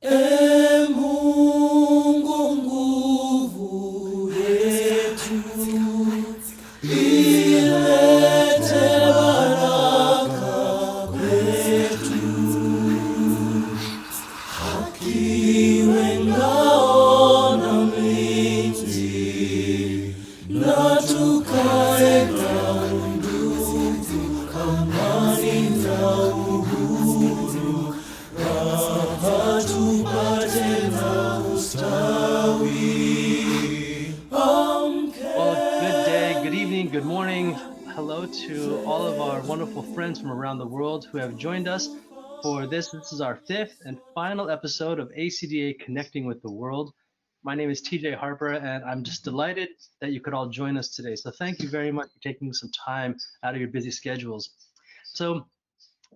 Mungu nguvu yetu, ilete baraka kwetu, akiwe ngao na mlinzi, na tukae na undugu, amani na uhuru, raha tupate na ustawi. Well, good day, good evening, good morning. Hello to all of our wonderful friends from around the world who have joined us for this. This is our fifth and final episode of ACDA Connecting with the World. My name is TJ Harper, and I'm just delighted that you could all join us today. So thank you very much for taking some time out of your busy schedules. So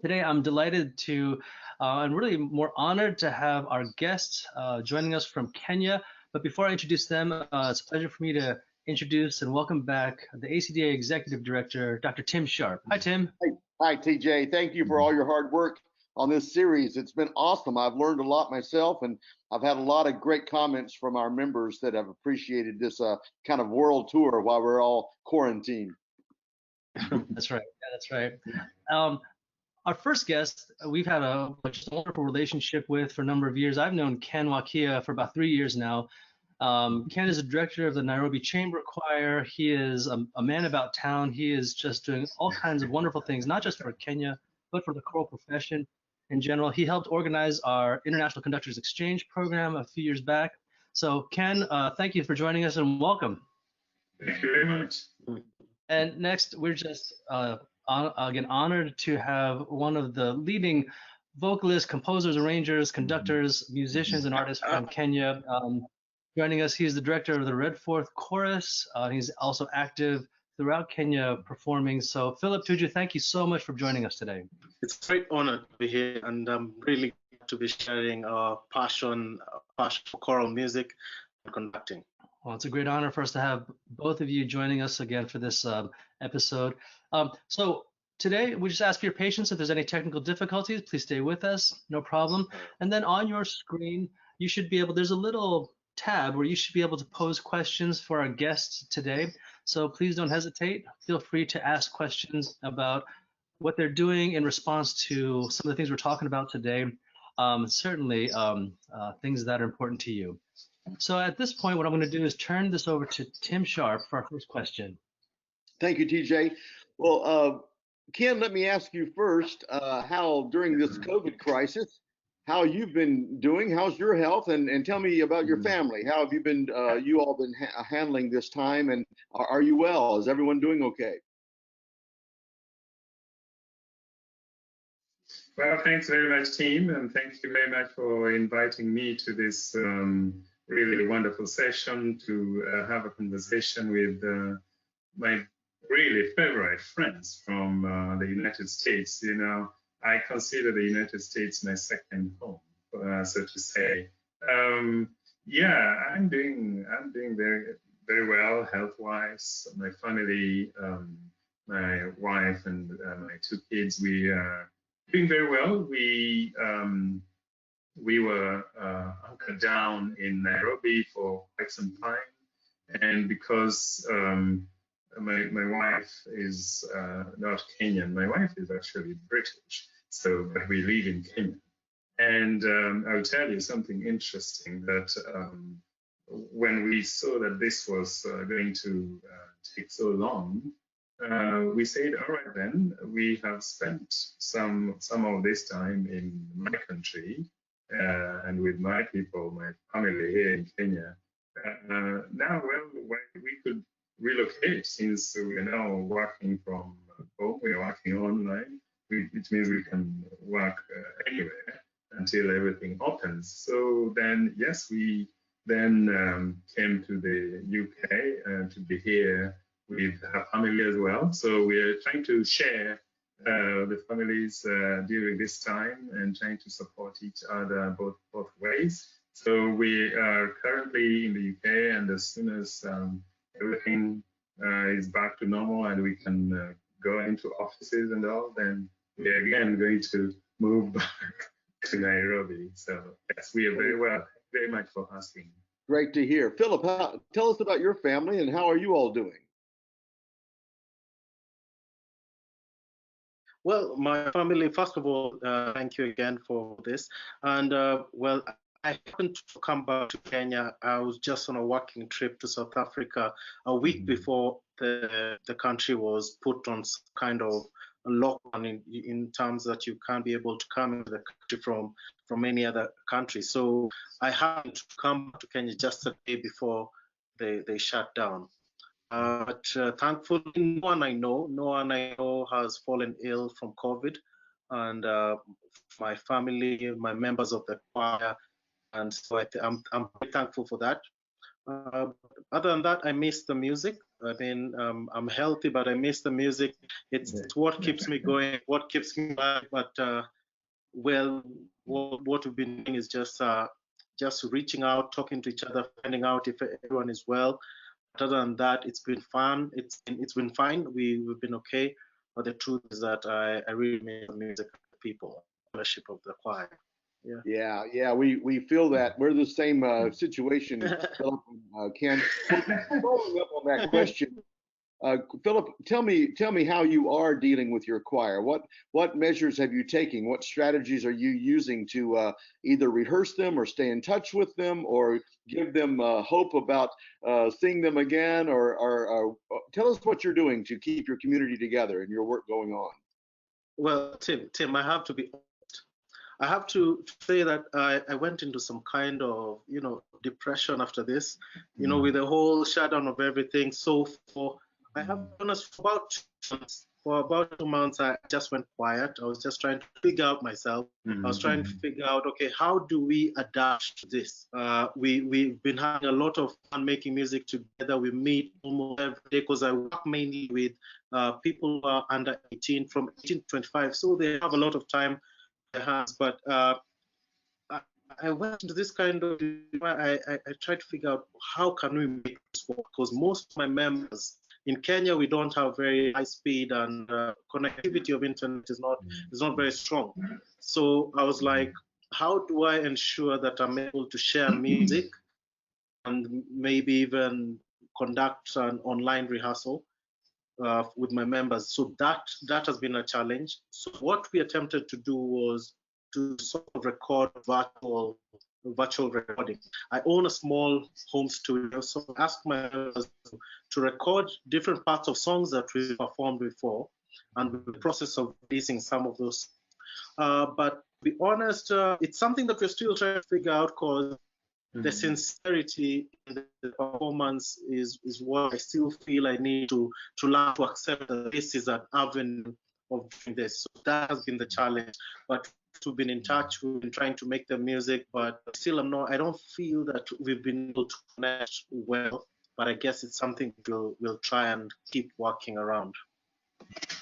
today I'm delighted to, and really more honored to have our guests joining us from Kenya. But before I introduce them, it's a pleasure for me to introduce and welcome back the ACDA Executive Director, Dr. Tim Sharp. Hi, Tim. Hi, TJ. Thank you for all your hard work on this series. It's been awesome. I've learned a lot myself, and I've had a lot of great comments from our members that have appreciated this kind of world tour while we're all quarantined. That's right. Yeah, that's right. Our first guest, we've had just a wonderful relationship with for a number of years. I've known Ken Wakia for about 3 years now. Ken is the director of the Nairobi Chamber Choir. He is a man about town. He is just doing all kinds of wonderful things, not just for Kenya, but for the choral profession in general. He helped organize our International Conductors Exchange program a few years back. So Ken, thank you for joining us and welcome. Thank you very much. And next, we're just again honored to have one of the leading vocalists, composers, arrangers, conductors, musicians, and artists from Kenya. Joining us, he's the director of the Redfourth Chorus. He's also active throughout Kenya performing. So Philip Tuju, thank you so much for joining us today. It's a great honor to be here, and I'm really glad to be sharing our passion for choral music and conducting. Well, it's a great honor for us to have both of you joining us again for this episode. So today, we just ask for your patience. If there's any technical difficulties, please stay with us, no problem. And then on your screen, you should be able, there's a little tab where you should be able to pose questions for our guests today. So please don't hesitate. Feel free to ask questions about what they're doing in response to some of the things we're talking about today. Certainly things that are important to you. So at this point, what I'm going to do is turn this over to Tim Sharp for our first question. Thank you, TJ. Well, Ken, let me ask you first, how during this COVID crisis, how you've been doing, how's your health, and tell me about your family. How have you been, you all been handling this time, and are you well? Is everyone doing okay? Well, thanks very much, team, and thank you very much for inviting me to this really wonderful session to have a conversation with my really favorite friends from the United States. You know, I consider the United States my second home, so to say. Yeah, I'm doing very well health-wise. My family, my wife and my two kids, we are doing very well. We were anchored down in Nairobi for quite some time, and because my wife is not Kenyan, my wife is actually British, so but we live in Kenya. And I'll tell you something interesting that when we saw that this was going to take so long, we said, all right, then we have spent some of this time in my country and with my people, my family here in Kenya. Now, well, we could relocate since we are now working from home, we are working online, which means we can work anywhere until everything opens. So then, yes, we then came to the UK to be here with her family as well. So we are trying to share the families during this time and trying to support each other both ways. So we are currently in the UK, and as soon as everything is back to normal and we can go into offices and all, then we are again going to move back to Nairobi. So yes, we are very well. Very much for asking. Great to hear. Philip, tell us about your family and how are you all doing? Well, my family, first of all, thank you again for this. And well, I happened to come back to Kenya. I was just on a working trip to South Africa a week before the country was put on some kind of a lockdown in terms that you can't be able to come into the country from any other country. So I happened to come back to Kenya just a day before they shut down. But thankfully, no one I know has fallen ill from COVID, and my family, my members of the choir, and so I'm very thankful for that. Other than that, I miss the music. I mean, I'm healthy, but I miss the music. It's what keeps me going, what keeps me alive. But well, what we've been doing is just reaching out, talking to each other, finding out if everyone is well. Other than that, it's been fun. It's been fine. We've been okay. But the truth is that I really miss the music of the people, ownership of the choir. Yeah. We feel that we're the same situation. Philip and Ken. Following up on that question, Philip, tell me how you are dealing with your choir. What measures have you taken? What strategies are you using to either rehearse them or stay in touch with them or give them hope about seeing them again? Or tell us what you're doing to keep your community together and your work going on. Well, Tim, I have to be honest. I have to say that I went into some kind of depression after this. With the whole shutdown of everything. So I have to be honest, for about 2 months, I just went quiet. I was just trying to figure out myself. I was trying to figure out, okay, how do we adapt to this? We've been having a lot of fun making music together. We meet almost every day because I work mainly with people who are under 18, from 18 to 25. So they have a lot of time in their hands. But I went into this kind of, I tried to figure out how can we make this work, because most of my members in Kenya, we don't have very high speed, and connectivity of internet is not very strong. So I was like, how do I ensure that I'm able to share music and maybe even conduct an online rehearsal with my members? So that has been a challenge. So what we attempted to do was to sort of record virtual recording. I own a small home studio, so I asked my members to record different parts of songs that we performed before, and we're in the process of releasing some of those. But to be honest, it's something that we're still trying to figure out, because the sincerity in the performance is what I still feel I need to learn to accept that this is an avenue of doing this. So that has been the challenge. But we've been in touch, we've been trying to make the music, but still I don't feel that we've been able to connect well. But I guess it's something we'll try and keep working around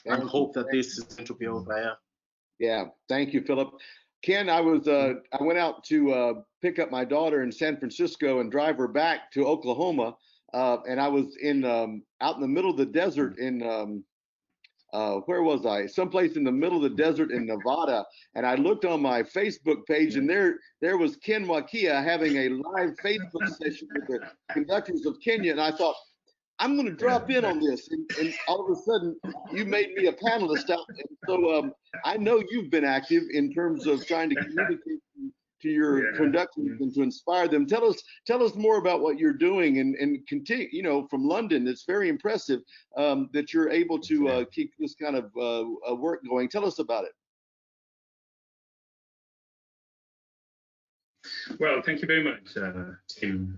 and hope that this is going to be over. Yeah, thank you, Philip. Ken, I went out to pick up my daughter in San Francisco and drive her back to Oklahoma, and I was out in the middle of the desert in where was I? Someplace in the middle of the desert in Nevada. And I looked on my Facebook page, and there was Ken Wakia having a live Facebook session with the Conductors of Kenya. And I thought, I'm going to drop in on this. And all of a sudden, you made me a panelist out. And so I know you've been active in terms of trying to communicate to your conductors and to inspire them. Tell us more about what you're doing and continue, from London. It's very impressive that you're able to keep this kind of work going. Tell us about it. Well, thank you very much, Tim.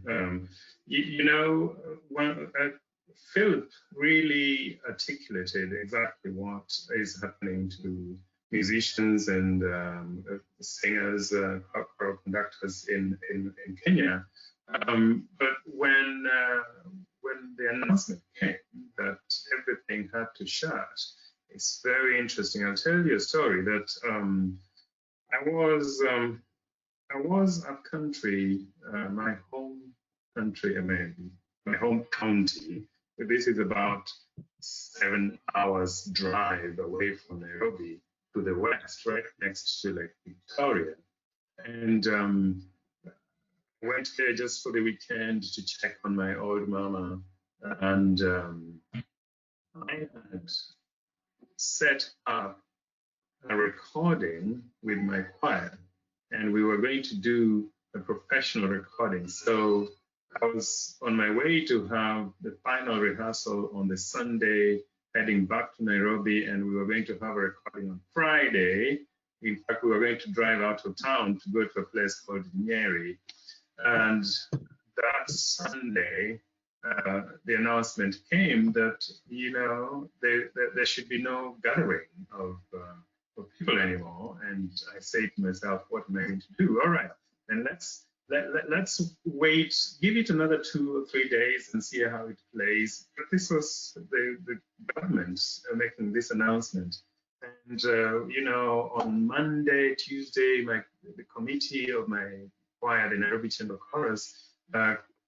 Philip really articulated exactly what is happening to musicians and singers, choral conductors in Kenya. But when the announcement came that everything had to shut, it's very interesting. I'll tell you a story that I was up country, my home country, my home county. This is about 7 hours drive away from Nairobi to the west, right next to Lake Victoria. And went there just for the weekend to check on my old mama. And I had set up a recording with my choir, and we were going to do a professional recording. So I was on my way to have the final rehearsal on the Sunday, heading back to Nairobi, and we were going to have a recording on Friday. In fact, we were going to drive out of town to go to a place called Nyeri. And that Sunday, the announcement came that, there should be no gathering of people anymore. And I say to myself, what am I going to do? All right, then let's wait, give it another 2 or 3 days and see how it plays. But this was the government making this announcement. And, on Monday, Tuesday, the committee of my choir, the Nairobi Chamber Chorus,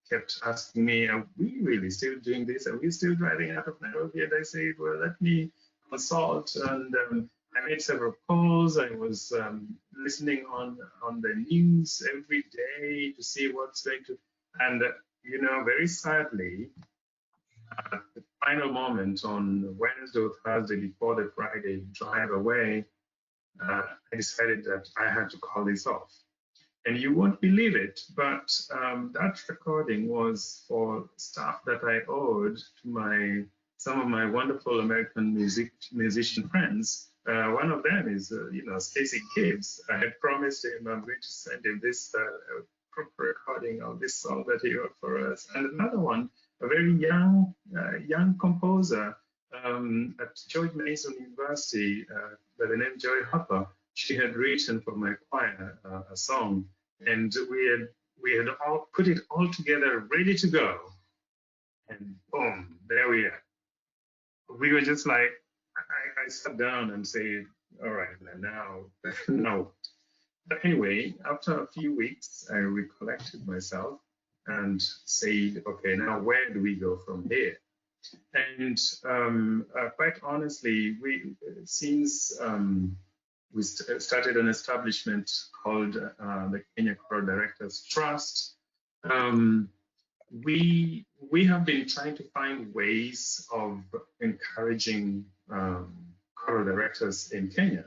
kept asking me, are we really still doing this? Are we still driving out of Nairobi? And I said, well, let me consult. And I made several calls. I was listening on the news every day to see what's going to, and, very sadly, at the final moment on Wednesday or Thursday before the Friday drive away, I decided that I had to call this off. And you won't believe it, but that recording was for stuff that I owed to some of my wonderful American musician friends. One of them is, Stacey Gibbs. I had promised him I'm going to send him this proper recording of this song that he wrote for us. And another one, a very young composer at George Mason University by the name Joy Harper. She had written for my choir a song, and we had all put it all together, ready to go, and boom, there we are. We were just like, I sat down and said, all right, now, no. But anyway, after a few weeks, I recollected myself and said, okay, now where do we go from here? And quite honestly, since we started an establishment called the Kenya Choral Directors Trust, we have been trying to find ways of encouraging choral directors in Kenya.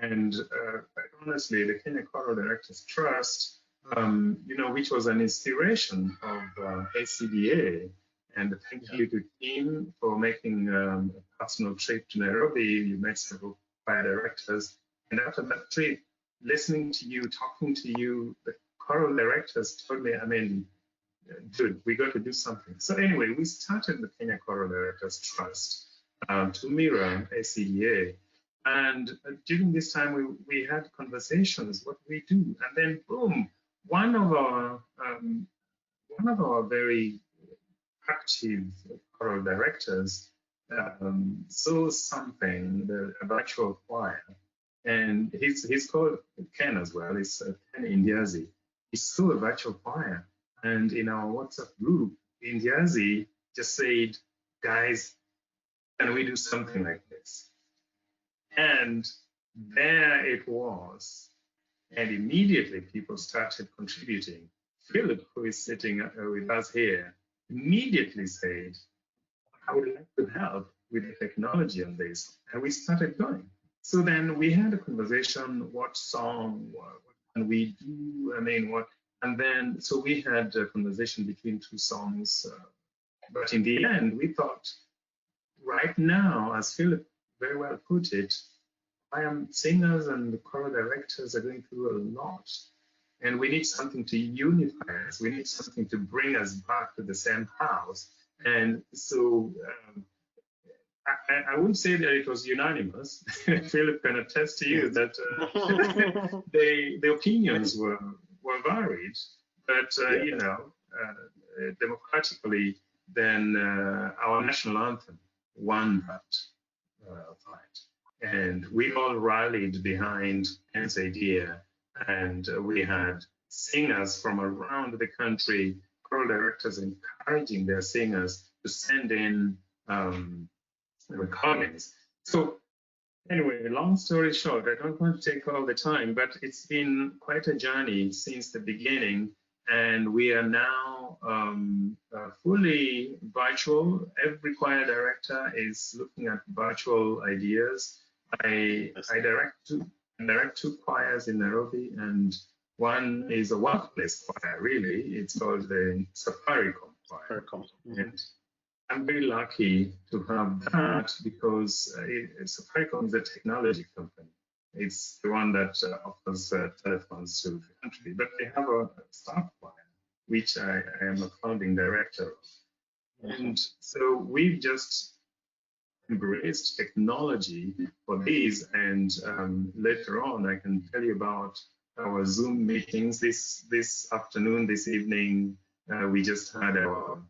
And quite honestly, the Kenya Choral Directors Trust, which was an inspiration of ACDA, and thank you to Tim for making a personal trip to Nairobi. You met several choir directors. And after that trip, listening to you, talking to you, the choral directors told me, dude, we got to do something. So anyway, we started the Kenya Choral Directors Trust to mirror ACDA. And during this time, we had conversations, what do we do? And then boom, one of our very active choral directors saw something, a virtual choir. And he's called Ken as well. He's Ken Indiazi. He saw a virtual choir, and in our WhatsApp group, Indiazi just said, "Guys, can we do something like this?" And there it was, and immediately people started contributing. Philip, who is sitting with us here, immediately said, "I would like to help with the technology on this," and we started going. So then we had a conversation, what song, what can we do? And then, so we had a conversation between two songs, but in the end, we thought, right now, as Philip very well put it, singers and the choral directors are going through a lot, and we need something to unify us. We need something to bring us back to the same house. And so, I wouldn't say that it was unanimous. Philip can attest to you that the opinions were varied, but democratically, then our national anthem won that fight, and we all rallied behind Ken's idea, and we had singers from around the country, choral directors encouraging their singers to send in recordings. So Anyway, long story short, I don't want to take all the time, but it's been quite a journey since the beginning, and we are now fully virtual. Every choir director is looking at virtual ideas. I direct two choirs in Nairobi, and one is a workplace choir, really. It's called the Safaricom Choir. And I'm very lucky to have that because Safaricom is a technology company. It's the one that offers telephones to the country, but they have a staff choir, which I am a founding director of. And so we've just embraced technology for these, and later on I can tell you about our Zoom meetings. This afternoon, this evening, we just had our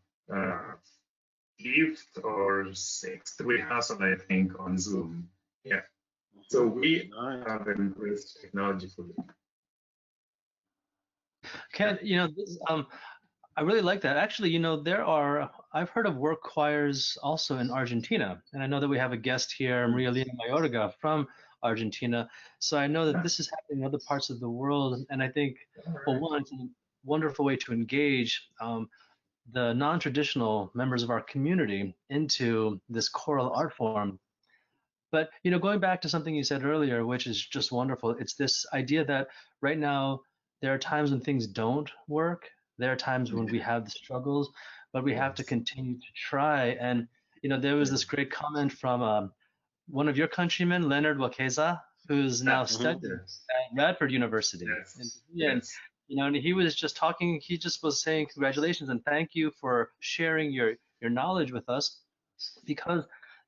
fifth or sixth rehearsal, I think, on Zoom. Yeah. So we have embraced technology fully. Ken, I really like that. Actually, I've heard of work choirs also in Argentina. And I know that we have a guest here, Maria Elena Mayorga from Argentina. So I know that this is happening in other parts of the world. And I think, well, one, it's a wonderful way to engage the non-traditional members of our community into this choral art form. But going back to something you said earlier, which is just wonderful, it's this idea that right now there are times when things don't work. There are times when we have the struggles, but we have to continue to try. And there was this great comment from one of your countrymen, Leonard Wakeza, who's now studying at Radford University. And he was just talking. He just was saying congratulations and thank you for sharing your knowledge with us, because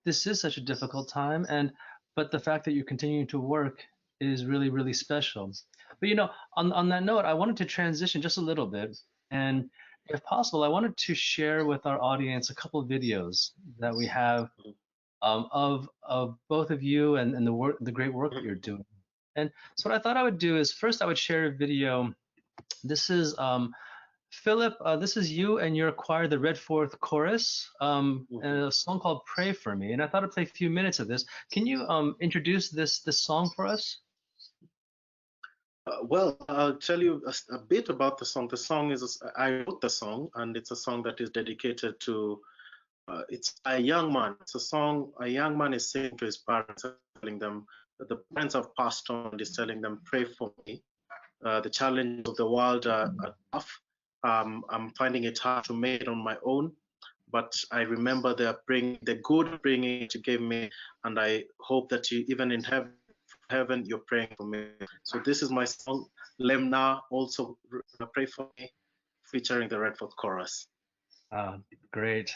this is such a difficult time, but the fact that you're continuing to work is really, really special. But on that note, I wanted to transition just a little bit, and if possible, I wanted to share with our audience a couple of videos that we have of both of you and the great work that you're doing. And so what I thought I would do is first I would share a video. This is Philip, this is you and your choir, the Redfourth Chorus, and a song called "Pray for Me." And I thought I'd play a few minutes of this. Can you introduce this song for us? Well, I'll tell you a bit about the song. The song is, I wrote the song, and it's a song that is dedicated to, it's a young man. It's a song a young man is saying to his parents, telling them that the parents have passed on, and he's telling them, pray for me. The challenges of the world are tough. I'm finding it hard to make it on my own, but I remember the good bringing you gave me, and I hope that you, even in heaven, you're praying for me. So this is my song, Lemna, also Pray for Me, featuring the Redfourth Chorus. Great.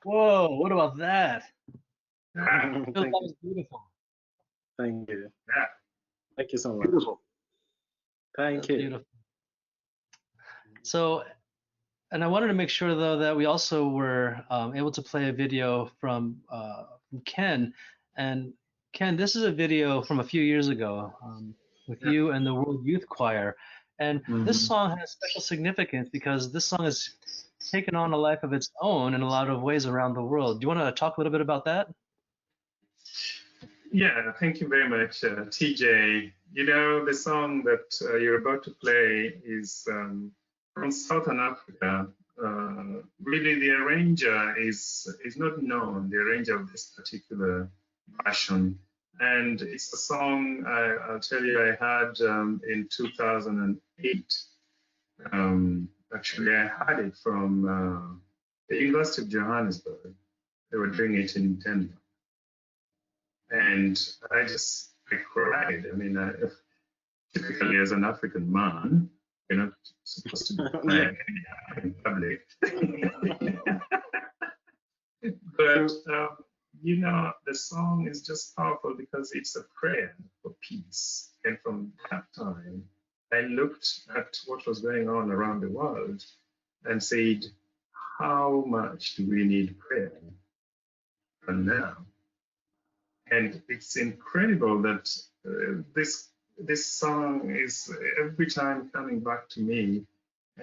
Whoa, what about that? Thank That you. was beautiful. Thank you. Yeah. Thank you so much. Beautiful. Thank you. Beautiful. So, and I wanted to make sure though that we also were able to play a video from Ken. And Ken, this is a video from a few years ago with you and the World Youth Choir. And this song has special significance because this song has taken on a life of its own in a lot of ways around the world. Do you want to talk a little bit about that? Yeah, thank you very much, TJ. You know, the song that you're about to play is from Southern Africa. Really, the arranger is not known, the arranger of this particular version. And it's a song, I'll tell you, I had in 2008. Actually, I had it from the University of Johannesburg. They were doing it in Denver. And I cried. I mean, typically as an African man, you're not supposed to be crying in public. But, you know, the song is just powerful because it's a prayer for peace. And from that time, I looked at what was going on around the world and said, how much do we need prayer? And now, and it's incredible that this song is every time coming back to me,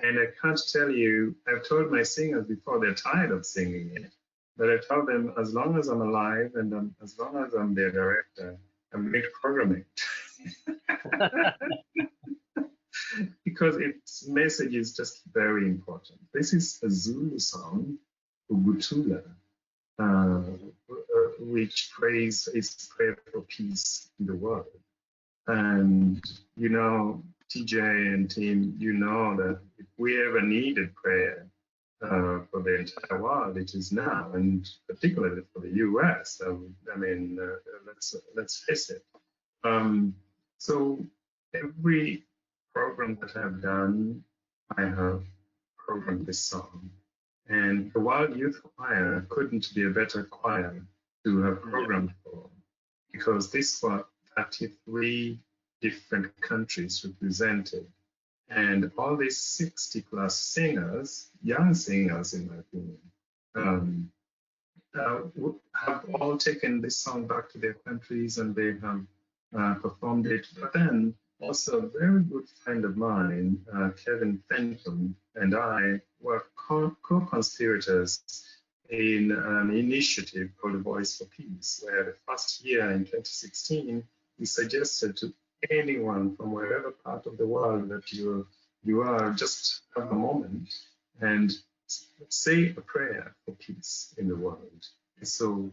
and I can't tell you. I've told my singers before, they're tired of singing it, but I tell them as long as I'm alive and as long as I'm their director, I'm going to program it. Because its message is just very important. This is a Zulu song, Ukuthula, which prays its prayer for peace in the world. And, you know, TJ and team, you know that if we ever needed prayer for the entire world, it is now, and particularly for the US. I mean, let's face it. So every program that I've done, I have programmed this song. And the World Youth Choir couldn't be a better choir to have programmed for, because this was 33 different countries represented. And all these 60 plus singers, young singers in my opinion, have all taken this song back to their countries and they have performed it. But then also a very good friend of mine, Kevin Fenton, and I were co-conspirators in an initiative called Voice for Peace, where the first year in 2016, we suggested to anyone from wherever part of the world that you are, just have a moment and say a prayer for peace in the world. So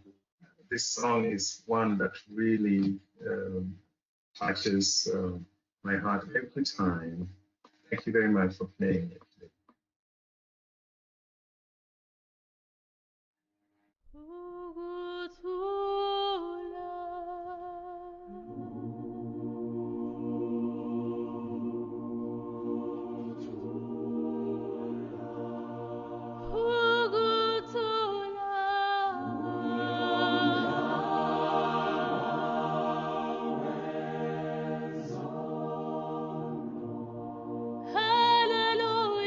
this song is one that really touches my heart every time. Thank you very much for playing it. Hallelujah.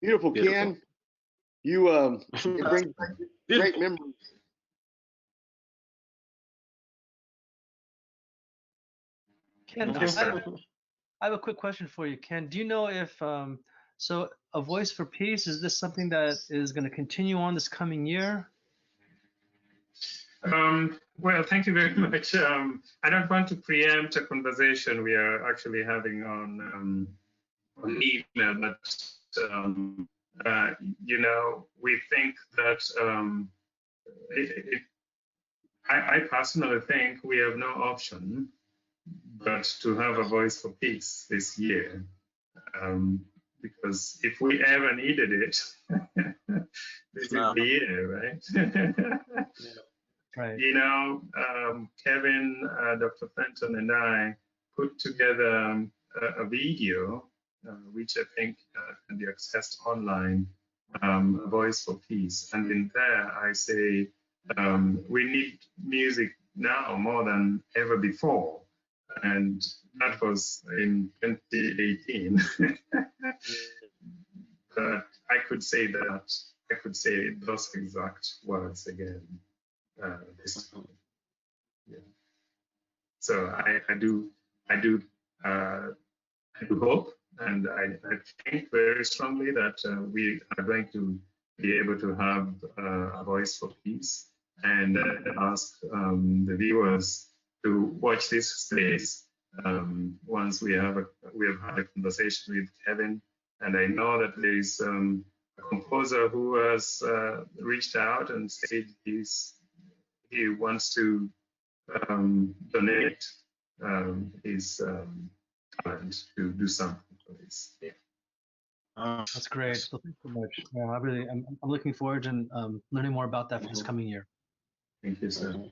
Beautiful, Beautiful. Ken. You it brings back great memories. Ken, Thank you, sir. I have a quick question for you, Ken. Do you know if so a voice for peace, is this something that is going to continue on this coming year? Well, thank you very much. I don't want to preempt a conversation we are actually having on email, but you know, we think that I personally think we have no option but to have a voice for peace this year. Because if we ever needed it, this is the year, right? Right. You know, Kevin, Dr. Fenton, and I put together a video, which I think can be accessed online, A Voice for Peace. And in there, I say we need music now more than ever before. And that was in 2018. But I could say those exact words again this time. Yeah. So I do hope, and I think very strongly that we are going to be able to have a voice for peace, and ask the viewers to watch this space once we have had a conversation with Kevin, and I know that there is a composer who has reached out and said he wants to donate his talent to do something for this. Yeah. That's great. So thanks so much. Yeah, I'm looking forward to learning more about that for this coming year. Thank you, sir.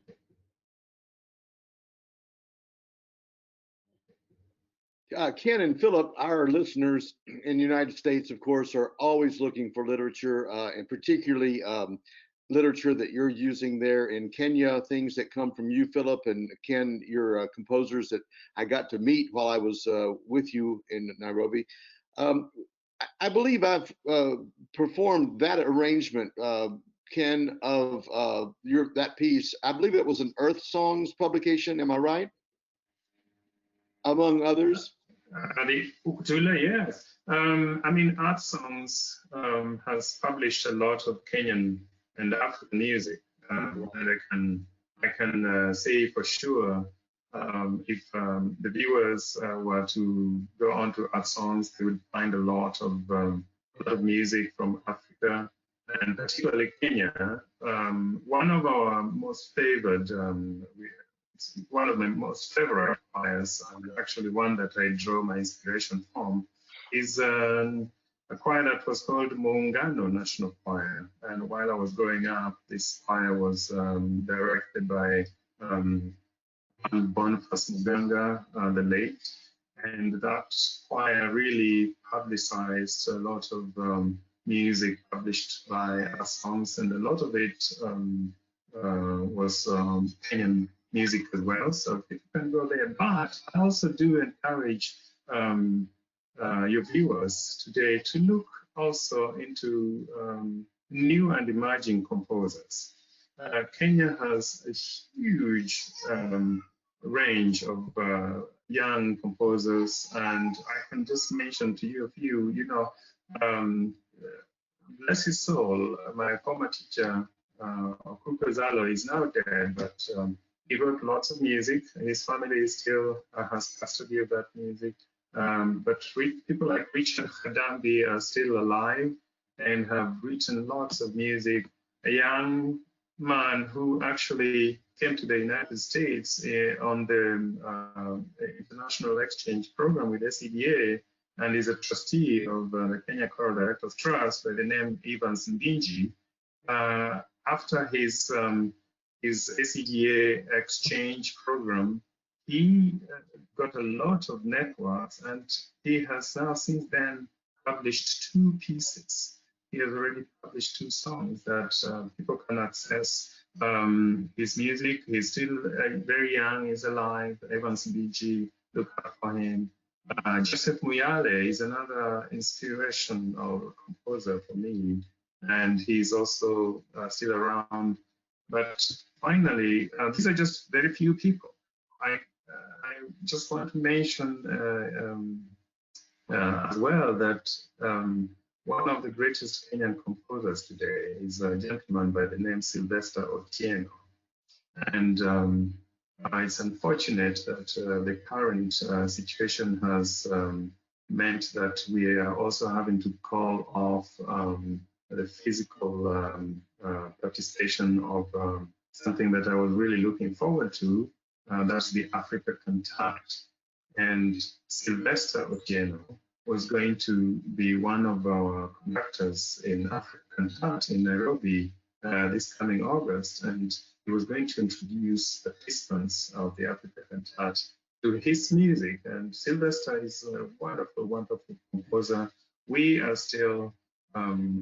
Ken and Philip, our listeners in the United States, of course, are always looking for literature, and particularly literature that you're using there in Kenya, things that come from you, Philip, and Ken, your composers that I got to meet while I was with you in Nairobi. I believe I've performed that arrangement, Ken, of that piece. I believe it was an Earth Songs publication. Am I right? Among others. The Ukuthula, yes. I mean, Art Songs has published a lot of Kenyan and African music, and I can say for sure, if the viewers were to go on to Art Songs, they would find a lot of music from Africa and particularly Kenya. One of our most favored one of my most favorite choirs, and actually one that I draw my inspiration from, is a choir that was called Muungano National Choir. And while I was growing up, this choir was directed by Boniface Muganga, the late. And that choir really publicized a lot of music published by us songs, and a lot of it was Kenyan music as well, so people can go there. But I also do encourage your viewers today to look also into new and emerging composers. Kenya has a huge range of young composers, and I can just mention to you a few. You know, bless his soul, my former teacher, Ukuthula, is now dead, but he wrote lots of music. His family still has custody of that music. But people like Richard Khadambi are still alive and have written lots of music. A young man who actually came to the United States on the international exchange program with ACDA, and is a trustee of the Kenya Choral Directors Trust by the name Evans Mbinji. After his ACDA exchange program, he got a lot of networks, and he has now since then published 2 pieces. He has already published 2 songs that people can access his music. He's still very young, he's alive. Evans Mbinji, look out for him. Joseph Muyale is another inspiration or composer for me, and he's also still around. But finally, these are just very few people. I just want to mention as well that one of the greatest Kenyan composers today is a gentleman by the name Sylvester Otieno. And it's unfortunate that the current situation has meant that we are also having to call off the physical participation of something that I was really looking forward to. That's the Africa Cantate. And Sylvester Otieno was going to be one of our conductors in Africa Cantate in Nairobi this coming August. And he was going to introduce the participants of the Africa Cantate to his music. And Sylvester is a wonderful, wonderful composer. We are still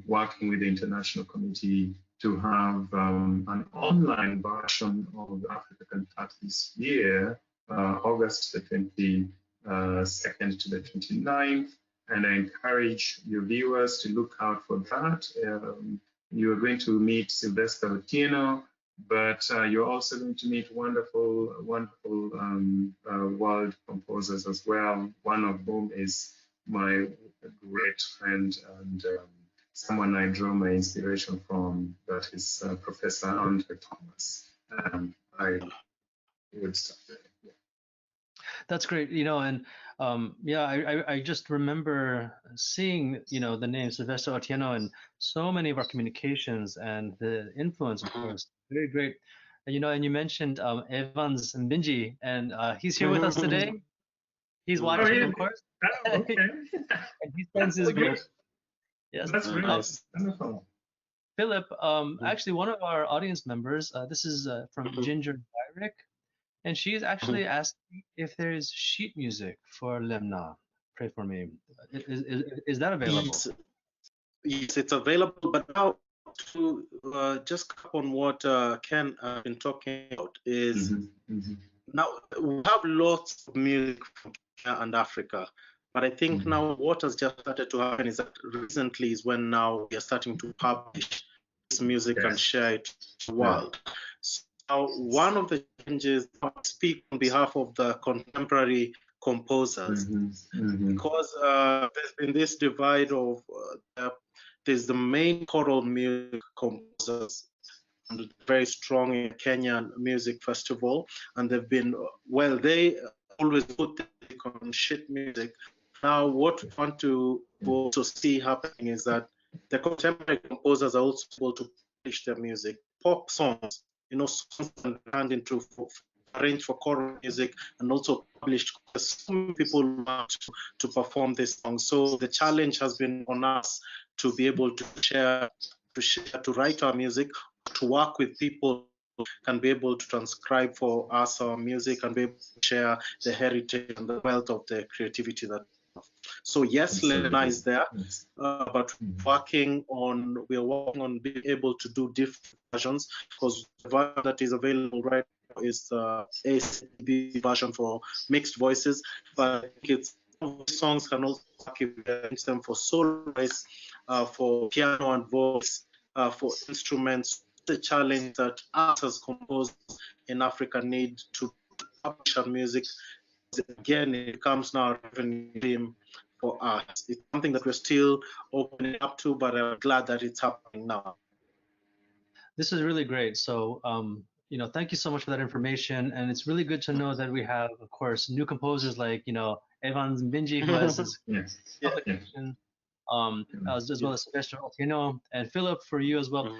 working with the International Committee to have an online version of the Africa Cantate this year, August the 22nd to the 29th. And I encourage your viewers to look out for that. You are going to meet Sylvester Otieno, but you're also going to meet wonderful, wonderful world composers as well, one of whom is my great friend and someone I draw my inspiration from, that is Professor Andre Thomas. I would stop there. Yeah. That's great, and yeah, I just remember seeing, the name Sylvester Otieno in so many of our communications, and the influence, of course, very great. And you mentioned Evans Mbinji, and he's here with us today. He's watching, of course. Oh, okay. And he sends his Okay. gift. Yes, That's really wonderful. Philip, actually one of our audience members, this is from Ginger Dyrick, and she's actually asking if there is sheet music for Lemna. Pray for me. Is that available? Yes, it's available, but now to just come on what Ken has been talking about is now we have lots of music from Kenya and Africa, but I think now what has just started to happen is that recently is when now we are starting to publish this music and share it to the world. So now one of the changes, I speak on behalf of the contemporary composers, because there's been this divide of there's the main choral music composers, and very strong in Kenyan music festival, and they've been, well, they always put on sheet music. Now what we want to also see happening is that the contemporary composers are also able to publish their music, pop songs, songs turned into arranged for choral music and also published, because so many people want to perform this song. So the challenge has been on us to be able to share, to write our music, to work with people who can be able to transcribe for us our music and be able to share the heritage and the wealth of the creativity that we have. So yes, Lena is there, but we're working on being able to do different versions, because the version that is available right now is the ACDA version for mixed voices, but I think songs can also work if we arrange them for solo voice, for piano and voice, for instruments. The challenge that us as composers in Africa need to publish our music. Again, it becomes now a revenue stream for us. It's something that we're still opening up to, but I'm glad that it's happening now. This is really great. So, thank you so much for that information. And it's really good to know that we have, of course, new composers like, Evans Mbinji, who has his publication, as well as Sylvester Otieno, and Philip, for you as well.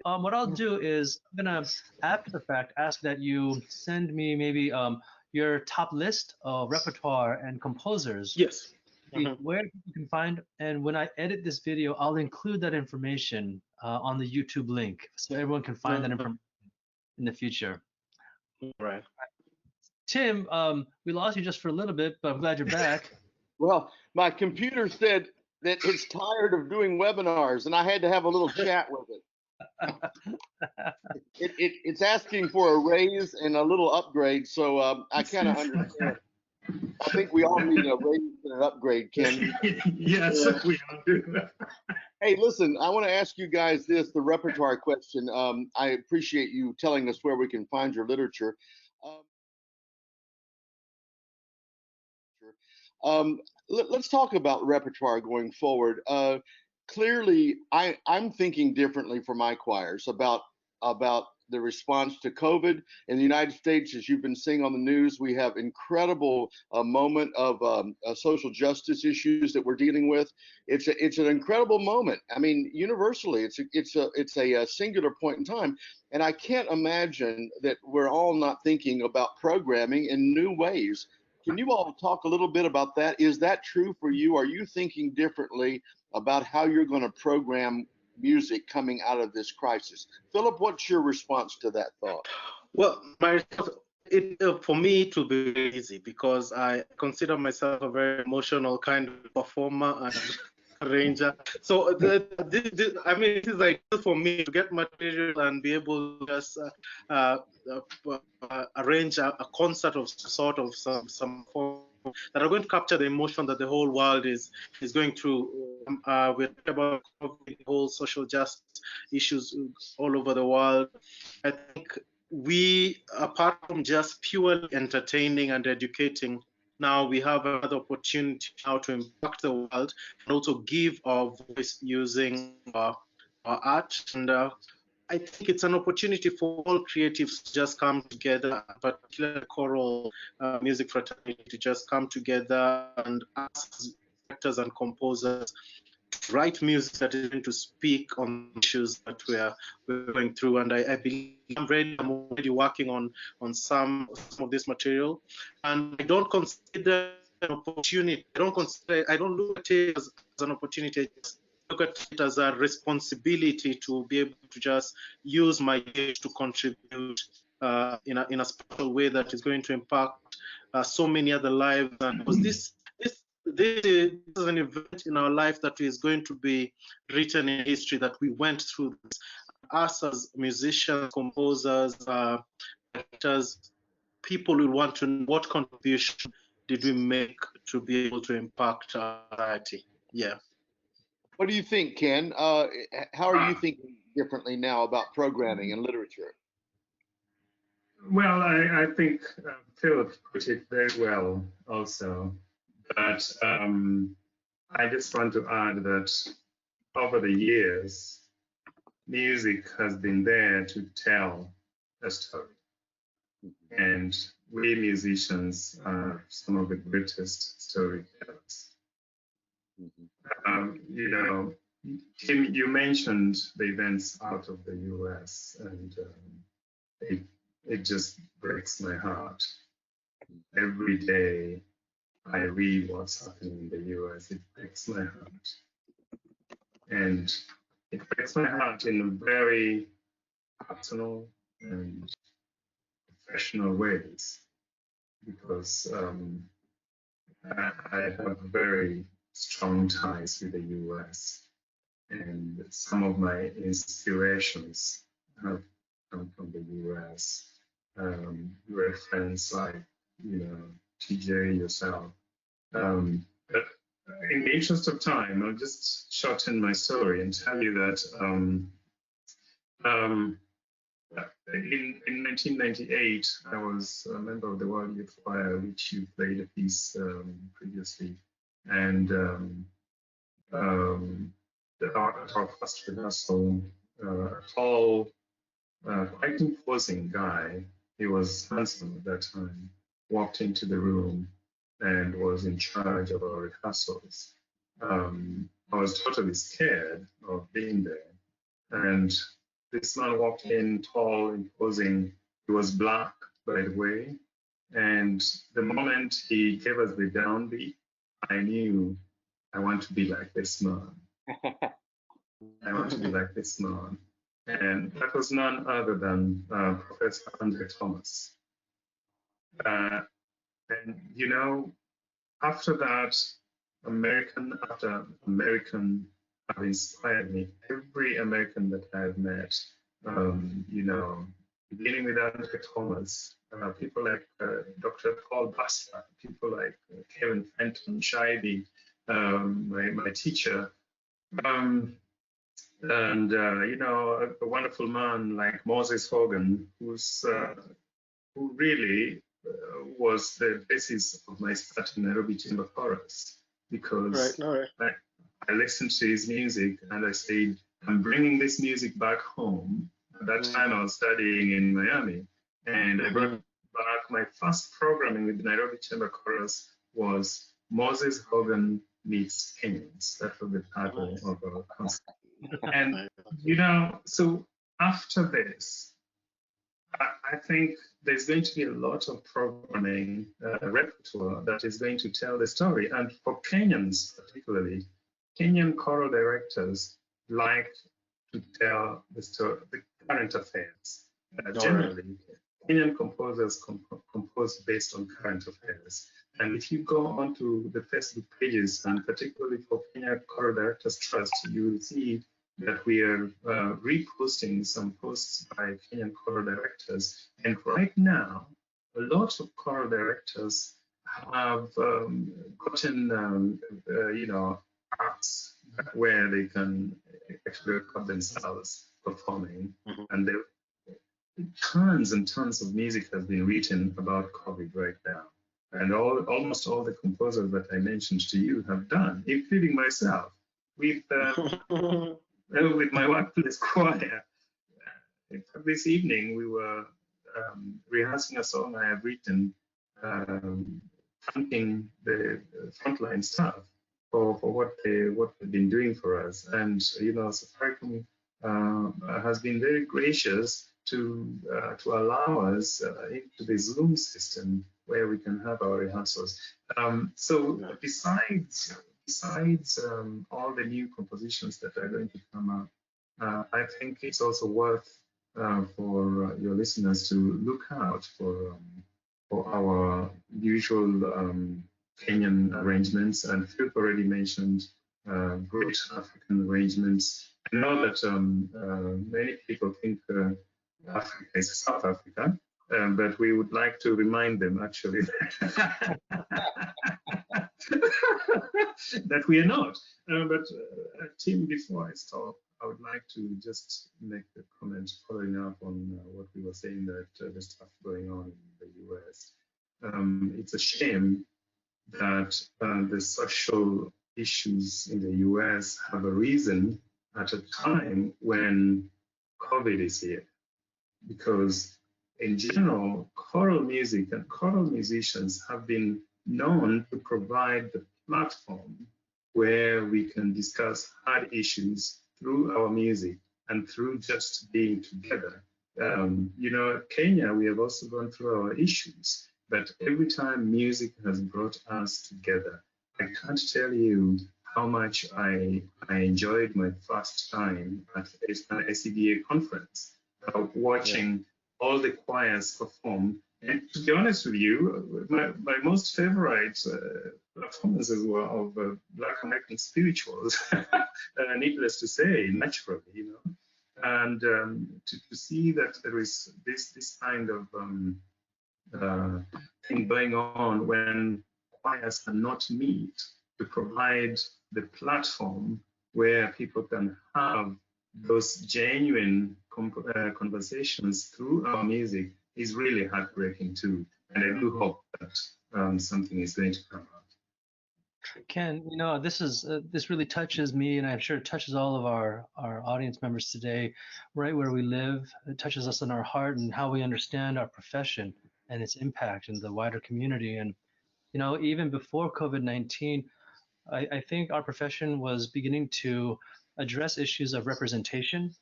What I'll do is I'm gonna, after the fact, ask that you send me maybe your top list of repertoire and composers. Yes. Where you can find, and when I edit this video, I'll include that information on the YouTube link, so everyone can find that information in the future. Right. Tim, we lost you just for a little bit, but I'm glad you're back. Well, my computer said that it's tired of doing webinars, and I had to have a little chat with it. It's asking for a raise and a little upgrade, so I kind of understand. I think we all need a raise and an upgrade, Ken. Yes, we are doing that. Hey, listen, I want to ask you guys this, the repertoire question. I appreciate you telling us where we can find your literature. Let's talk about repertoire going forward. Clearly, I'm thinking differently for my choirs about the response to COVID in the United States. As you've been seeing on the news, we have incredible moment of social justice issues that we're dealing with. It's an incredible moment. I mean, universally, it's a singular point in time, and I can't imagine that we're all not thinking about programming in new ways. Can you all talk a little bit about that? Is that true for you? Are you thinking differently about how you're going to program music coming out of this crisis? Philip, what's your response to that thought? Well, for me, it will be easy because I consider myself a very emotional kind of performer and arranger. So I mean, it is like for me to get material and be able to just arrange a concert of some form that are going to capture the emotion that the whole world is going through. We're talking about the whole social justice issues all over the world. I think we, apart from just purely entertaining and educating, now we have another opportunity now to impact the world and also give our voice using our art. And I think it's an opportunity for all creatives to just come together, particularly choral music fraternity, to just come together and us as directors and composers write music that is going to speak on issues that we're going through. And I believe I'm already working on some of this material, and I don't consider an opportunity. I don't look at it as an opportunity. I just look at it as a responsibility to be able to just use my age to contribute in a special way that is going to impact so many other lives. And because this is an event in our life that is going to be written in history, that we went through this. Us as musicians, composers, actors, people will want to know what contribution did we make to be able to impact our society. Yeah. What do you think, Ken? How are you thinking differently now about programming and literature? Well, I think Philip put it very well also. But I just want to add that over the years, music has been there to tell a story. And we musicians are some of the greatest storytellers. You know, Tim, you mentioned the events out of the US, and it just breaks my heart. Every day I read what's happening in the US, it breaks my heart. And it breaks my heart in very personal and professional ways, because I have very strong ties with the US, and some of my inspirations have come from the US. Friends like, TJ, yourself. But in the interest of time, I'll just shorten my story and tell you that in 1998, I was a member of the World Youth Choir, which you played a piece previously. And at our first rehearsal, a tall, quite imposing guy, he was handsome at that time, walked into the room and was in charge of our rehearsals. I was totally scared of being there. And this man walked in, tall, imposing. He was black, by the way. And the moment he gave us the downbeat, I knew I want to be like this man. I want to be like this man. And that was none other than Professor Andre Thomas. And, after that, American after American have inspired me. Every American that I've met, beginning with Andrew Thomas, people like Dr. Paul Basler, people like Kevin Fenton, Shaibi, my teacher, and a wonderful man like Moses Hogan, who really was the basis of my start in Nairobi Chamber Chorus, because I listened to his music and I said, I'm bringing this music back home. At that time, I was studying in Miami, and I brought back my first programming with the Nairobi Chamber Chorus was Moses Hogan meets Kenyans. That was the title of our concert. And, so after this, I think there's going to be a lot of programming repertoire that is going to tell the story. And for Kenyans particularly, Kenyan choral directors like to tell the story, the current affairs. Generally, Kenyan composers compose based on current affairs. And if you go onto the Facebook pages, and particularly for Kenya Choral Directors Trust, you will see that we are reposting some posts by Kenyan choral directors. And right now, a lot of choral directors have gotten, apps where they can actually record themselves performing. And tons and tons of music has been written about COVID right now. And almost all the composers that I mentioned to you have done, including myself, with my workplace choir. In fact, this evening we were rehearsing a song I have written, thanking the frontline staff for what they've been doing for us. And Safaricom has been very gracious to allow us into the Zoom system where we can have our rehearsals. So besides all the new compositions that are going to come up, I think it's also worth for your listeners to look out for our usual Kenyan arrangements. And Philip already mentioned broad African arrangements. I know that many people think Africa is South Africa, but we would like to remind them actually that we are not. But Tim, before I stop, I would like to just make a comment following up on what we were saying, that the stuff going on in the US. It's a shame that the social issues in the US have arisen at a time when COVID is here, because in general, choral music and choral musicians have been known to provide the platform where we can discuss hard issues through our music and through just being together. Kenya, we have also gone through our issues, but every time music has brought us together. I can't tell you how much I enjoyed my first time at an ACDA conference, watching all the choirs perform. And to be honest with you, my most favorite performances were of Black American spirituals, needless to say, naturally, And to see that there is this kind of thing going on when choirs cannot meet to provide the platform where people can have those genuine conversations through our music is really heartbreaking too. And I do hope that something is going to come out. Ken, this really touches me, and I'm sure it touches all of our audience members today, right where we live. It touches us in our heart and how we understand our profession and its impact in the wider community. And even before COVID-19, I think our profession was beginning to address issues of representation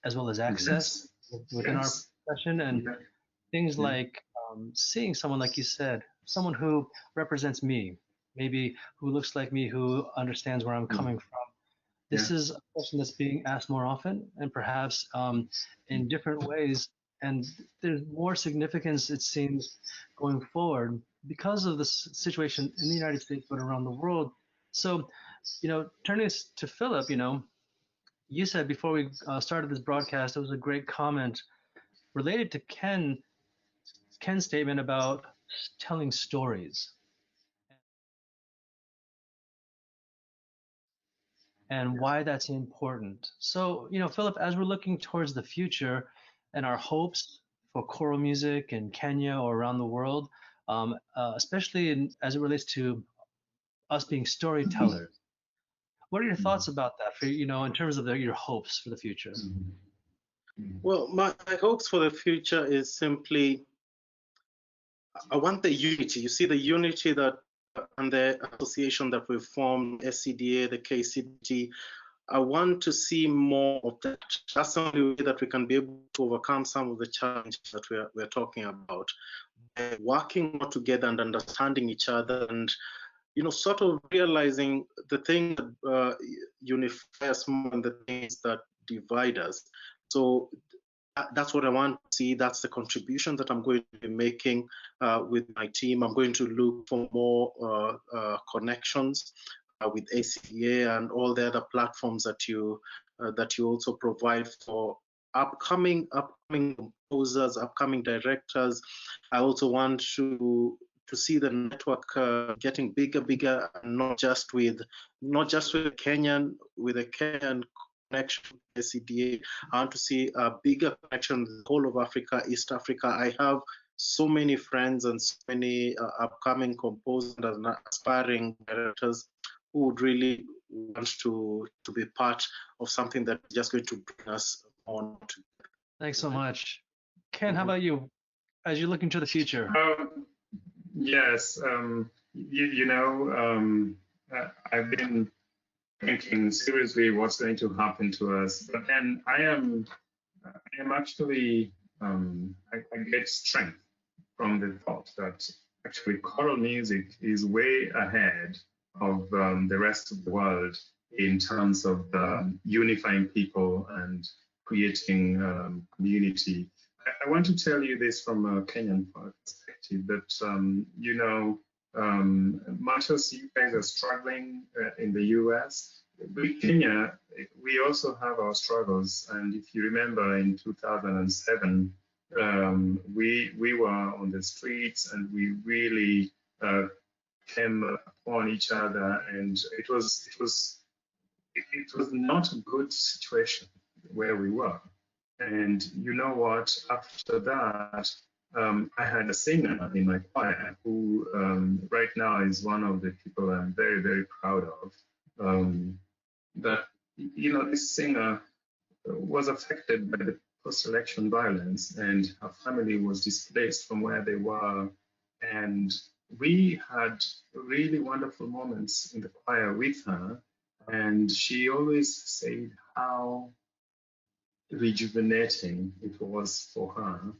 as well as access within our profession, and things like seeing someone, like you said, someone who represents me, maybe who looks like me, who understands where I'm coming from. This is a question that's being asked more often, and perhaps in different ways. And there's more significance, it seems, going forward because of this situation in the United States, but around the world. So, turning this to Philip, you said before we started this broadcast, it was a great comment related to Ken's statement about telling stories and why that's important. So, Philip, as we're looking towards the future and our hopes for choral music in Kenya or around the world, especially as it relates to us being storytellers, what are your thoughts about that for, in terms of your hopes for the future? Well, my hopes for the future is simply, I want the unity. You see the unity that and the association that we've formed, ACDA, the KCDT, I want to see more of that. That's the only way that we can be able to overcome some of the challenges that we're talking about. By working more together and understanding each other and, sort of realizing the things that unify us more than the things that divide us. So that's what I want to see. That's the contribution that I'm going to be making with my team. I'm going to look for more connections with ACDA and all the other platforms that you also provide for upcoming composers, upcoming directors. I also want to see the network getting bigger, not just with a Kenyan connection with ACDA. I want to see a bigger connection with the whole of Africa, East Africa. I have so many friends and so many upcoming composers and aspiring directors who would really want to be part of something that's just going to bring us on. Thanks so much. Ken, how about you? As you look into the future. Yes, I've been thinking seriously what's going to happen to us, but then I am actually I get strength from the thought that actually choral music is way ahead of the rest of the world in terms of unifying people and creating community. I want to tell you this from a Kenyan perspective that, much as you guys are struggling in the US, with Kenya, we also have our struggles. And if you remember in 2007, we were on the streets and we really came upon each other, and it was not a good situation where we were. And you know what? After that, I had a singer in my choir who right now is one of the people I'm very, very proud of. That this singer was affected by the post-election violence, and her family was displaced from where they were. And we had really wonderful moments in the choir with her, and she always said how rejuvenating it was for her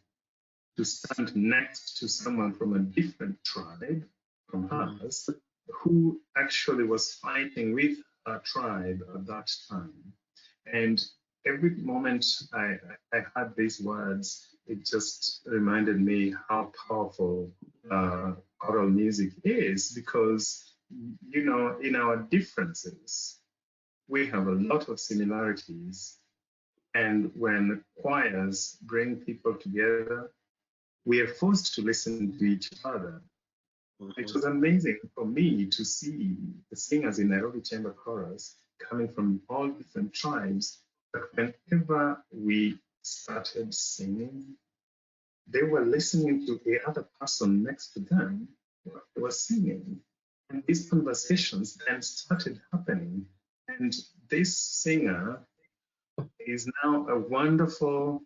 to stand next to someone from a different tribe from hers, who actually was fighting with her tribe at that time. And every moment I had these words, it just reminded me how powerful choral music is, because, in our differences, we have a lot of similarities. And when choirs bring people together, we are forced to listen to each other. It was amazing for me to see the singers in Nairobi Chamber Chorus coming from all different tribes, but whenever we started singing, they were listening to the other person next to them who was singing. And these conversations then started happening. And this singer is now a wonderful,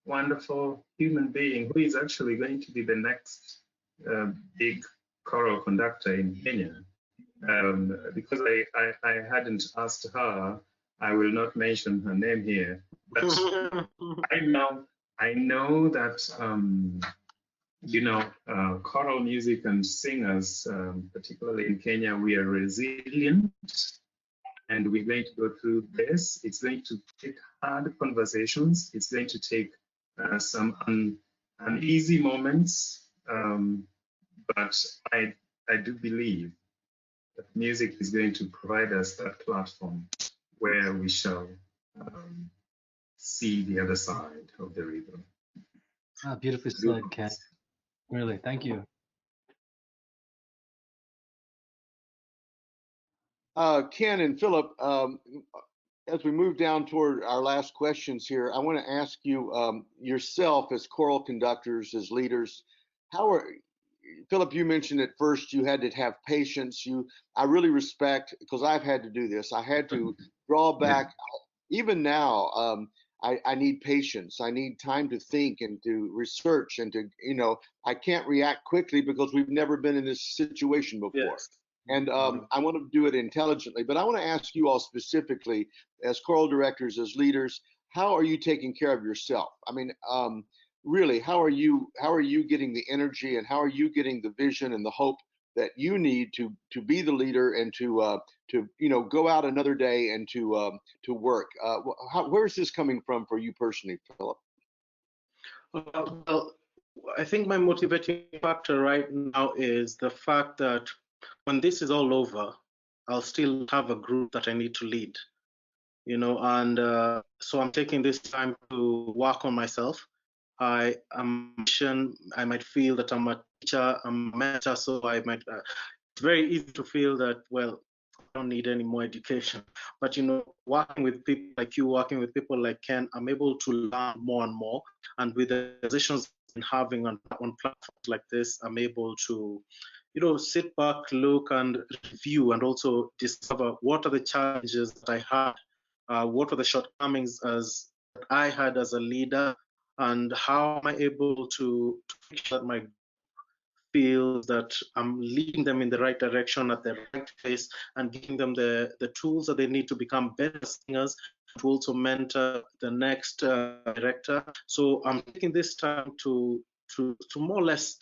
wonderful human being who is actually going to be the next big choral conductor in Kenya. Because I hadn't asked her, I will not mention her name here, but I know that choral music and singers, particularly in Kenya, we are resilient, and we're going to go through this. It's going to take hard conversations. It's going to take some uneasy moments, but I do believe that music is going to provide us that platform where we shall see the other side of the river. Beautifully said, Ken. Really, thank you. Ken and Philip, as we move down toward our last questions here, I want to ask you yourself as choral conductors, as leaders, Philip, you mentioned at first you had to have patience. I really respect, because I've had to do this. I had to draw back. Even now, I need patience. I need time to think and to research and to, I can't react quickly because we've never been in this situation before. Yes. And I want to do it intelligently. But I want to ask you all specifically, as choral directors, as leaders, how are you taking care of yourself? I mean, really, how are you getting the energy, and how are you getting the vision and the hope that you need to be the leader and to go out another day and to work? Where is this coming from for you personally, Philip? Well, I think my motivating factor right now is the fact that when this is all over, I'll still have a group that I need to lead, and so I'm taking this time to work on myself. I might feel that I'm a teacher, I'm a mentor, so it's very easy to feel that, well, I don't need any more education. But, working with people like you, working with people like Ken, I'm able to learn more and more. And with the positions I'm having on platforms like this, I'm able to, sit back, look and review, and also discover what are the challenges that I had, what are the shortcomings that I had as a leader, and how am I able to make sure that my feel that I'm leading them in the right direction at the right pace and giving them the tools that they need to become better singers, to also mentor the next director. So I'm taking this time to more or less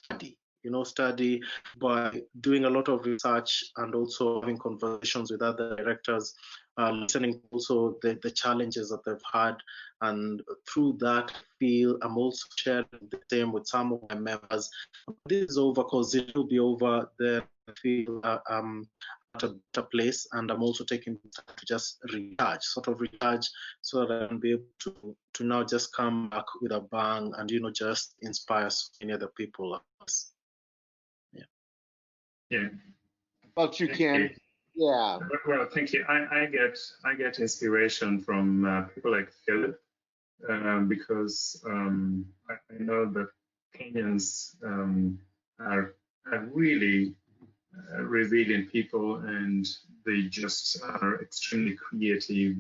study by doing a lot of research and also having conversations with other directors, listening also the challenges that they've had, and through that I'm also sharing the same with some of my members. This is over because it will be over. Then I feel I'm at a better place, and I'm also taking time to just recharge, so that I can be able to now just come back with a bang and just inspire so many other people like us. Yeah. But you can. Yeah. Well, thank you. I get inspiration from people like Philip, because I know that Kenyans are really resilient people, and they just are extremely creative,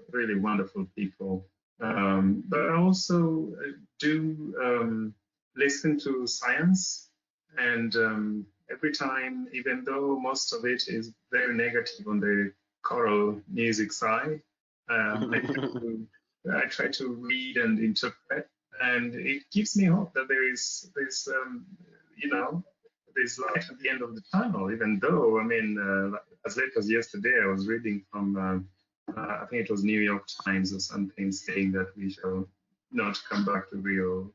really wonderful people. But I also do listen to science, and every time, even though most of it is very negative on the choral music side, I try to read and interpret, and it gives me hope that there's light at the end of the tunnel. Even though, as late as yesterday, I was reading from I think it was New York Times or something, saying that we shall not come back to real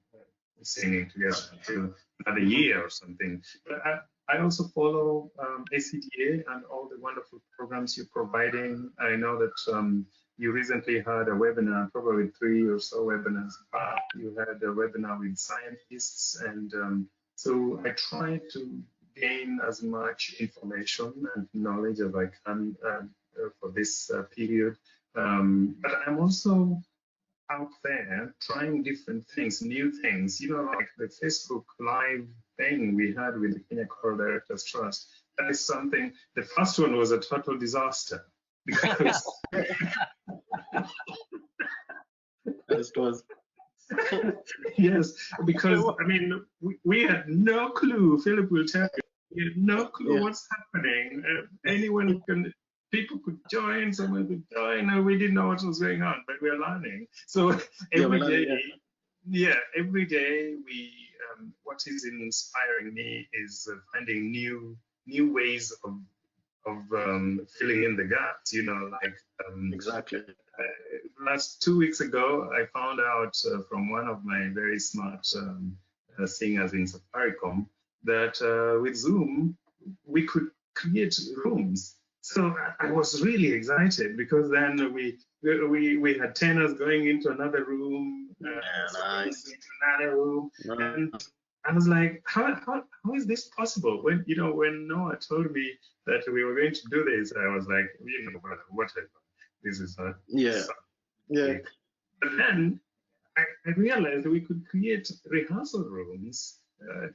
singing together until another year or something. But I also follow ACDA and all the wonderful programs you're providing. I know that you recently had a webinar, probably 3 or so webinars back. You had a webinar with scientists, and so I try to gain as much information and knowledge as I can for this period. But I'm also out there trying different things, new things, like the Facebook Live thing we had with the Kenya Choral Directors Trust. That is something, the first one was a total disaster. Because it was. Yes, because we had no clue. Philip will tell you, we had no clue what's happening. People could join, someone could join, and we didn't know what was going on, but we're learning. So every day we, what is inspiring me is finding new ways of filling in the gaps, Exactly. Last 2 weeks ago, I found out from one of my very smart singers in Safaricom that with Zoom, we could create rooms. So I was really excited, because then we we had tenors going into another room, Nice. into another room, and I was like, how is this possible? When when Noah told me that we were going to do this, I was like, whatever. This is not. Yeah. Yeah. But then I realized we could create rehearsal rooms,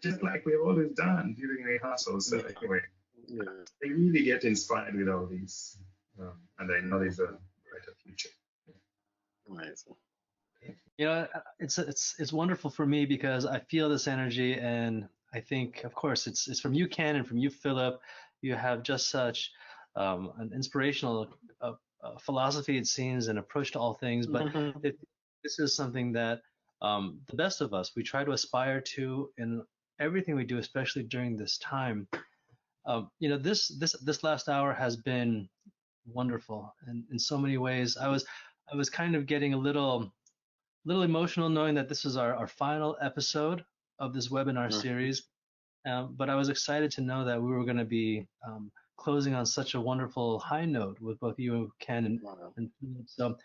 just like we've always done during rehearsals. So anyway, Yeah. I really get inspired with all these, and I know there's a brighter future. Amazing. It's wonderful for me because I feel this energy, and I think, of course, it's from you, Ken, and from you, Philip. You have just such an inspirational philosophy, it seems, and approach to all things. But this is something that the best of us, we try to aspire to in everything we do, especially during this time. This last hour has been wonderful, and in so many ways. I was kind of getting a little emotional knowing that this is our final episode of this webinar series. But I was excited to know that we were going to be closing on such a wonderful high note with both you, Ken, and Philip. So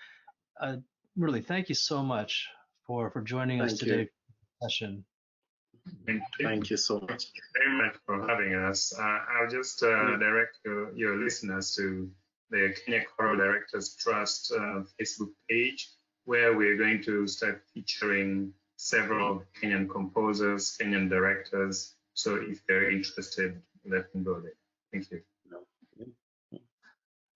really, thank you so much for joining us today for the session. Thank you so much. Thank you very much for having us. I'll just direct your listeners to the Kenya Choral Directors Trust Facebook page, where we're going to start featuring several Kenyan composers, Kenyan directors. So if they're interested, let them go there. Thank you.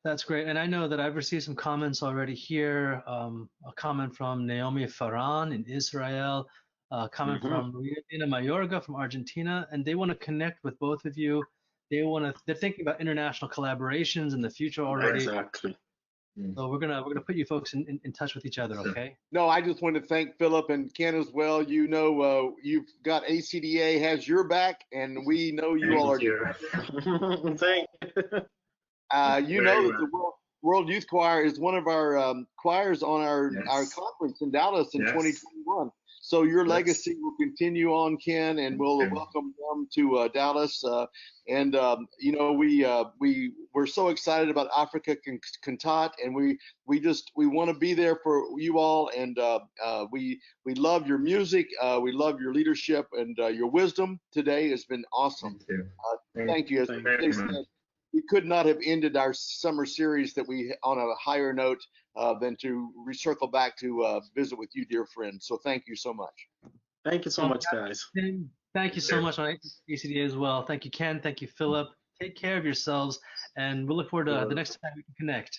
That's great. And I know that I've received some comments already here. A comment from Naomi Farhan in Israel, a comment from Rihanna Mayorga from Argentina, and they want to connect with both of you. They're thinking about international collaborations in the future already. Exactly. So we're gonna put you folks in touch with each other, okay? No, I just want to thank Philip and Ken as well. You've got ACDA has your back, and we know you all are. Thank you. That the World Youth Choir is one of our choirs on our conference in Dallas in 2021. So your legacy will continue on, Ken, and we'll welcome them to Dallas. We're so excited about Africa Cantat, and we want to be there for you all. And we love your music, we love your leadership, and your wisdom today has been awesome. Thank you. As they said, we could not have ended our summer series on a higher note than to recircle back to visit with you, dear friends. So thank you so much. Thank you so much, guys. Thank you so much on ACDA as well. Thank you, Ken. Thank you, Philip. Take care of yourselves, and we'll look forward to the next time we can connect.